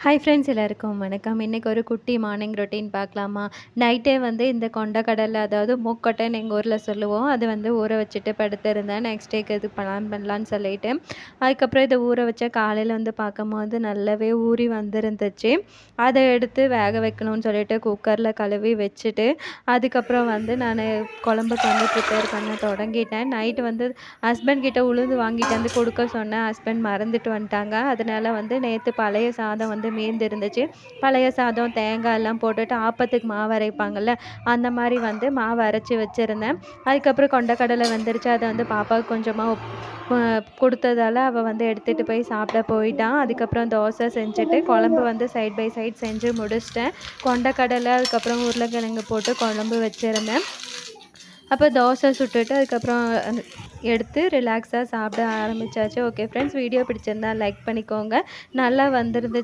Hi friends எல்லாருக்கும் வணக்கம். இன்றைக்கி ஒரு குட்டி மார்னிங் ரொட்டீன் பார்க்கலாமா? நைட்டே வந்து இந்த கொண்டக்கடலை, அதாவது மூக்கொட்டைன்னு எங்கள் ஊரில் சொல்லுவோம், அது வந்து ஊற வச்சுட்டு படுத்திருந்தேன். நெக்ஸ்ட் டேக்கு இது பிளான் பண்ணலான்னு சொல்லிட்டு. அதுக்கப்புறம் இதை ஊற வச்ச காலையில் வந்து பார்க்கும்போது நல்லாவே ஊறி வந்துருந்துச்சு. அதை எடுத்து வேக வைக்கணும்னு சொல்லிட்டு குக்கரில் கழுவி வச்சுட்டு, அதுக்கப்புறம் வந்து நான் குழம்புக்கு வந்து ப்ரிப்பேர் பண்ண தொடங்கிட்டேன். நைட்டு வந்து ஹஸ்பண்ட் கிட்ட உளுந்து வாங்கிட்டு வந்து கொடுக்க சொன்னேன். ஹஸ்பண்ட் மறந்துட்டு வந்துட்டாங்க. அதனால வந்து நேற்று பழைய சாதம் வந்து மீந்திருந்துச்சு. பழைய சாதம், தேங்காய் எல்லாம் போட்டுட்டு ஆப்பத்துக்கு மாவு அரைப்பாங்கள்ல, அந்த மாரி வந்து மாவு அரைச்சி வச்சுருந்தேன். அதுக்கப்புறம் கொண்டக்கடலை வெந்துருச்சு. அதை வந்து பாப்பாவுக்கு கொஞ்சமா கொடுத்ததால அவள் வந்து எடுத்துகிட்டு போய் சாப்பிட போயிட்டா. அதுக்கப்புறம் தோசை செஞ்சுட்டு குழம்பு வந்து சைட் பை சைட் செஞ்சு முடிச்சிட்டேன். கொண்டக்கடலை, அதுக்கப்புறம் உருளைக்கிழங்கு போட்டு குழம்பு வச்சுருந்தேன். அப்போ தோசை சுட்டுட்டு அதுக்கப்புறம் எடுத்து ரிலாக்ஸாக சாப்பிட ஆரம்பித்தாச்சு. ஓகே ஃப்ரெண்ட்ஸ், வீடியோ பிடிச்சிருந்தா லைக் பண்ணிக்கோங்க. நல்லா வந்திருந்துச்சு.